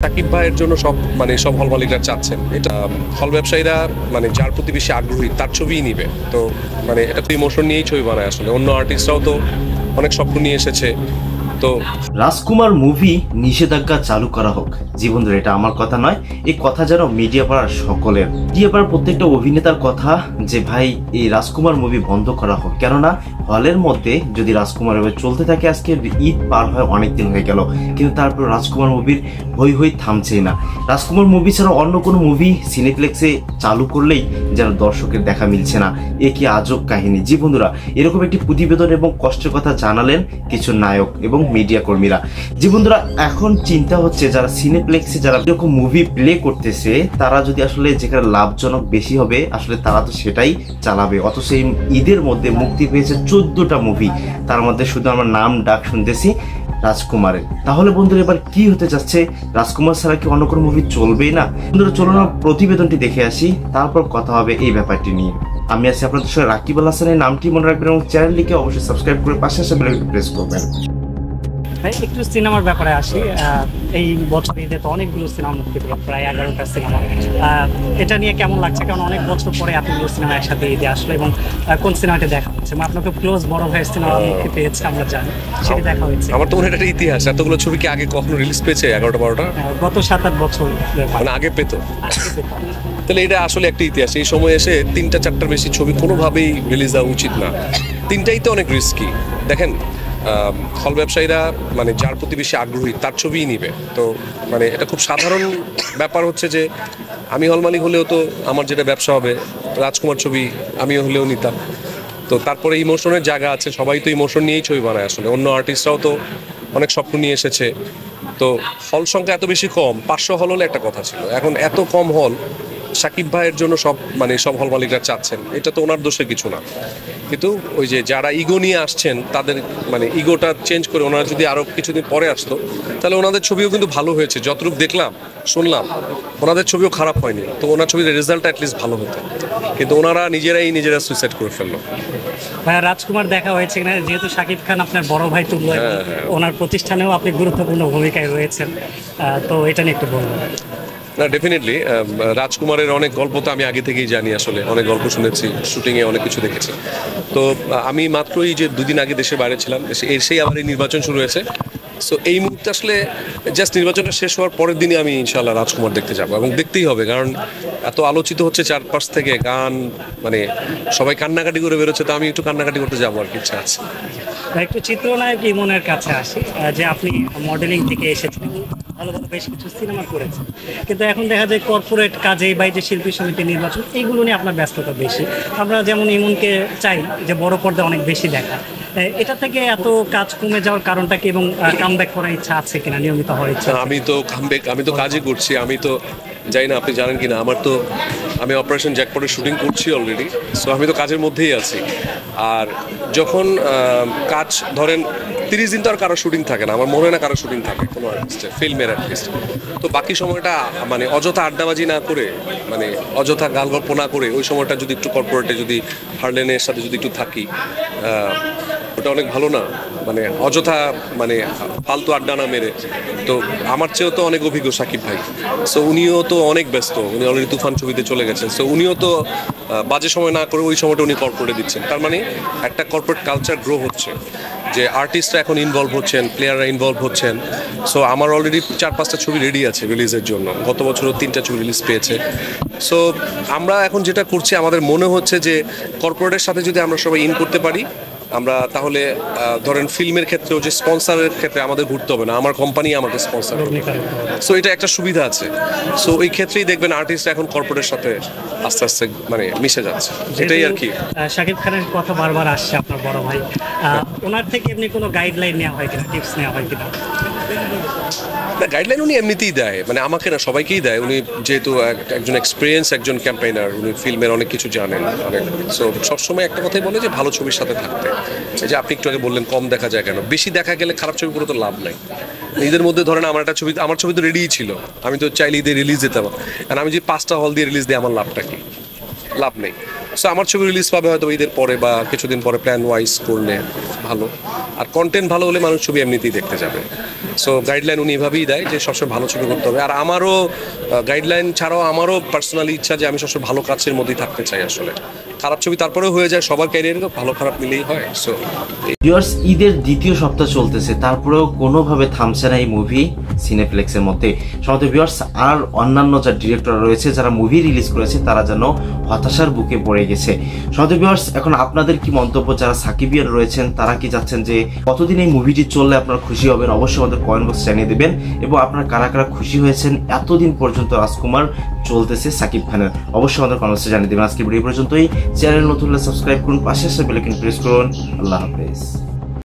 সাকিব ভাইয়ের জন্য সব হল মালিকরা চাচ্ছেন এটা হল ব্যবসায়ীরা যার প্রতি বেশি আগ্রহী তার ছবিই নিবে। তো এটা তো ইমোশন নিয়েই ছবি বানায়। আসলে অন্য আর্টিস্টরাও তো অনেক স্বপ্ন নিয়ে এসেছে। তো রাজকুমার মুভি নিষেধাজ্ঞা চালু করা হোক। জীবনধর এটা আমার কথা নয়, এই কথা যেন মিডিয়া পাড়ার সকলের, মিডিয়া পাড়ার প্রত্যেকটা অভিনেতার কথা যে ভাই এই রাজকুমার মুভি বন্ধ করা হোক। কেননা হলের মধ্যে যদি রাজকুমার মুভি চলতে থাকে, আজকে ঈদ পার হয় অনেক দিন হয়ে গেল, কিন্তু তারপর রাজকুমার মুভির হই হই থামছেই না। রাজকুমার মুভি ছাড়া অন্য কোনো মুভি সিনেপ্লেক্সে চালু করলেই যেন দর্শকের দেখা মিলছে না। এ কি আজব কাহিনী। জি বন্ধুরা, এরকম একটি প্রতিবেদন এবং কষ্টের কথা জানালেন কিছু নায়ক এবং মিডিয়া কর্মীরা। জি বন্ধুরা, এখন চিন্তা হচ্ছে যারা সিনেপ্লেক্সে যারা এরকম মুভি প্লে করতেছে, তারা যদি আসলে যেখানে লাভজনক বেশি হবে আসলে তারা তো সেটাই চালাবে। অথচ এই ঈদের মধ্যে মুক্তি পেয়েছে 14টা মুভি, তার মধ্যে শুধু আমরা নাম ডাক শুনতেছি রাজকুমারের। তাহলে বন্ধুরা এবার কি হতে যাচ্ছে? রাজকুমার ছাড়া কি অন্য কোনো মুভি চলবেই না? বন্ধুরা চলুন প্রতিবেদনটি দেখে আসি, তারপর কথা হবে এই ব্যাপারটি নিয়ে। আমি আছি আপনাদের সঙ্গে রাকিব আল হাসানের। নামটি মনে রাখবেন এবং চ্যানেলটিকে অবশ্যই সাবস্ক্রাইব করে পাশে আসা বেল আইকনটি প্রেস করবেন। একটু সিনেমার ব্যাপারে আসি। এই বছর ঈদে তো অনেকগুলো সিনেমা মুক্তি পেল, প্রায় 11টা সিনেমা। এটা নিয়ে কেমন লাগছে? কারণ অনেক বছর পরে এতগুলো সিনেমা একসাথে ঈদে আসলো, এবং কোন সিনেমাটা দেখা হচ্ছে? আপনাকে ক্লোজ বড় ভাইয়ের সিনেমা মুক্তি পেয়েছে, আমরা জানি, সেটা দেখা হয়েছে। আমার তো মনে হয় একটা ইতিহাস, এতগুলো ছবি কি আগে কখনো রিলিজ পেয়েছে? 11টা 12টা গত 7-8 বছর আগে পেতো। তাহলে এটা আসলে একটা ইতিহাস। এই সময় এসে 3টা 4টার বেশি ছবি কোনোভাবেই রিলিজ দেওয়া উচিত না। 3টাই তো অনেক রিস্কি। দেখেন, হল ব্যবসায়ীরা যার প্রতি বেশি আগ্রহী তার ছবিই নিবে। তো এটা খুব সাধারণ ব্যাপার হচ্ছে যে আমি হল মালিক হলেও তো আমার যেটা ব্যবসা হবে, রাজকুমার ছবি আমিও হলেও নিতাম। তো তারপরে ইমোশনের জায়গা আছে, সবাই তো ইমোশন নিয়েই ছবি বানায়। আসলে অন্য আর্টিস্টরাও তো অনেক স্বপ্ন নিয়ে এসেছে। তো হল সংখ্যা এত বেশি কম, 500 হল হলে একটা কথা ছিল, এখন এত কম হল। সাকিব ভাইয়ের জন্য সব হল মালিকরা চাচ্ছেন, এটা তো ওনার দোষের কিছু না। কিন্তু ওই যে যারা ইগো নিয়ে আসছেন, তাদের ইগোটা চেঞ্জ করে ওনারা যদি আরও কিছুদিন পরে আসতো, তাহলে ওনাদের ছবিও কিন্তু ভালো হয়েছে। যতটুকু দেখলাম শুনলাম, ওনাদের ছবিও খারাপ হয়নি। তো ওনার ছবির রেজাল্ট অ্যাটলিস্ট ভালো হতো, কিন্তু ওনারা নিজেরা সুইসাইড করে ফেললো। ভাইয়া, রাজকুমার দেখা হয়েছে কিনা? যেহেতু শাকিব খান আপনার বড় ভাই, তো ওনার প্রতিষ্ঠানেও আপনি গুরুত্বপূর্ণ ভূমিকায় রয়েছেন, তো এটা নিয়ে একটু বলবেন। না, ডেফিনেটলি রাজকুমারের অনেক গল্প তো আমি আগে থেকেই জানি। আসলে অনেক গল্প শুনেছি, শুটিংয়ে অনেক কিছু দেখেছি। তো আমি মাত্রই যে 2 দিন আগে দেশে বাইরে ছিলাম, এসেই আবার এই নির্বাচন শুরু হয়েছে। সো এই মুহূর্তে আসলে জাস্ট নির্বাচনটা শেষ হওয়ার পরের দিনই আমি ইনশাআল্লাহ রাজকুমার দেখতে যাবো, এবং দেখতেই হবে। কারণ এত আলোচিত হচ্ছে চারপাশ থেকে, গান সবাই কান্নাকাটি করে বেরোচ্ছে, তো আমি একটু কান্নাকাটি করতে যাবো আর কি, ইচ্ছা আছে। একটু চিত্রনায়ক ইমনের কাছে আসি, যে আপনি মডেলিং থেকে এসেছেন, ভালো ভালো বেশ কিছু সিনেমা করেছেন, কিন্তু এখন দেখা যায় কর্পোরেট কাজে বা যে শিল্পী সমিতি নির্বাচন, এইগুলো নিয়ে আপনার ব্যস্ততা বেশি। আমরা যেমন ইমনকে চাই যে বড় পর্দা অনেক বেশি দেখা, এটা থেকে এত কাজ কমে যাওয়ার কারণটা কি, এবং কামব্যাক করার ইচ্ছা আছে কিনা, নিয়মিত হওয়ার ইচ্ছা? আমি তো কাজই করছি। আমি তো জানি না আপনি জানেন কিনা, আমি অপারেশন জ্যাকপটের শুটিং করছি অলরেডি। সো আমি তো কাজের মধ্যেই আছি। আর যখন কাজ ধরেন 30 দিন তো আর কারো শুটিং থাকে না, আমার মনে হয় না কারো শুটিং থাকে কোনো আর্টিস্টের, ফিল্মের অ্যাটলিস্ট। তো বাকি সময়টা অযথা আড্ডাবাজি না করে, অযথা গাল গল্প না করে, ওই সময়টা যদি একটু কর্পোরেটে, যদি হার্লেনের সাথে যদি একটু থাকি, ওটা অনেক ভালো না? অযথা ফালতু আড্ডা না মেরে। তো আমার চেয়েও তো অনেক অভিজ্ঞ সাকিব ভাই, সো উনিও তো অনেক ব্যস্ত। উনি অলরেডি তুফান ছবিতে চলে গেছেন। সো উনিও তো বাজে সময় না করে ওই সময়টা উনি কর্পোরেটে দিচ্ছেন। তার একটা কর্পোরেট কালচার গ্রো হচ্ছে, যে আর্টিস্টরা এখন ইনভলভ হচ্ছেন, প্লেয়াররা ইনভলভ হচ্ছেন। সো আমার অলরেডি 4-5টা ছবি রেডি আছে রিলিজের জন্য। গত বছরও 3টা ছবি রিলিজ পেয়েছে। সো আমরা এখন যেটা করছি, আমাদের মনে হচ্ছে যে কর্পোরেটের সাথে যদি আমরা সবাই ইন করতে পারি, আমরা তাহলে ধরেন ফিল্মের ক্ষেত্রেও যে স্পন্সরের ক্ষেত্রে আমাদের ঘুরতে হবে না, আমার কোম্পানি আমাকে স্পন্সর করবে। সো এটা একটা সুবিধা আছে। সো ওই ক্ষেত্রেই দেখবেন আর্টিস্ট এখন কর্পোরেটের সাথে আস্তে আস্তে মিশে যাচ্ছে, এটাই আর কি। শাকিব খানের কথা বারবার আসছে, আপনার বড় ভাই, ওনার থেকে এমনি কোনো গাইডলাইন নেওয়া হয় কিনা, টিপস নেওয়া হয় কিনা? না, গাইডলাইন উনি এমনিতেই দেয়, আমাকে না, সবাইকেই দেয়। উনি যেহেতু একজন এক্সপিরিয়েন্স একজন ক্যাম্পেইনার, উনি ফিল্মের অনেক কিছু জানেন অনেক। সো সবসময় একটা কথাই বলে যে ভালো ছবির সাথে থাকতে। যে আপনি একটু আগে বললেন কম দেখা যায় কেন, বেশি দেখা গেলে খারাপ ছবি করে তো লাভ নাই। নিজের মধ্যে ধরেন আমার ছবি তো রেডিই ছিল, আমি তো চাইলে ঈদে রিলিজ দিতাম, আর আমি যে 5টা হল দিয়ে রিলিজ দিই, আমার লাভটা কি? লাভ নেই। সো আমার ছবি রিলিজ পাবে হয়তো ঈদের পরে বা কিছুদিন পরে, প্ল্যান ওয়াইজ করলে ভালো। আর কন্টেন্ট ভালো হলে মানুষ ছবি এমনিতেই দেখতে যাবে। সো গাইডলাইন উনি এভাবেই দেয় যে সবসময় ভালো ছবি করতে হবে। আর আমারও গাইডলাইন ছাড়াও আমারও পার্সোনালি ইচ্ছা যে আমি সবসময় ভালো কাজের মধ্যেই থাকতে চাই আসলে। খারাপ ছবি তারপরেও হয়ে যায়, সবার ক্যারিয়ারে তো ভালো খারাপ মিলেই হয়। সো ভিউয়ার্স, ঈদের দ্বিতীয় সপ্তাহ চলতেছে, তারপরেও কোনোভাবে থামছে না এই মুভি সিনেপ্লেক্সের মধ্যে। সমস্ত ভিউয়ার্স, আর অন্যান্য যা ডিরেক্টর রয়েছে যারা মুভি রিলিজ করেছে তারা যেন হতাশার বুকে পড়ে গেছে। সমস্ত ভিউয়ার্স, এখন আপনাদের কি মন্তব্য? যারা সাকিবিয়ান রয়েছেন তারা কি চাচ্ছেন যে কতদিন এই মুভিটি চললে আপনারা খুশি হবেন? অবশ্যই আমাদের কমেন্ট বক্সে জানিয়ে দেবেন। এবং আপনারা কারা কারা খুশি হয়েছেন এতদিন পর্যন্ত রাজকুমার চলতেছে সাকিব খানের, অবশ্যই আমাদের কমেন্ট বক্সে জানিয়ে দেবেন। আজকে ভিডিও পর্যন্তই। চ্যানেল নতুন হলে সাবস্ক্রাইব করুন, পাশে আসা বেল আইকন প্রেস করুন। আল্লাহ হাফেজ।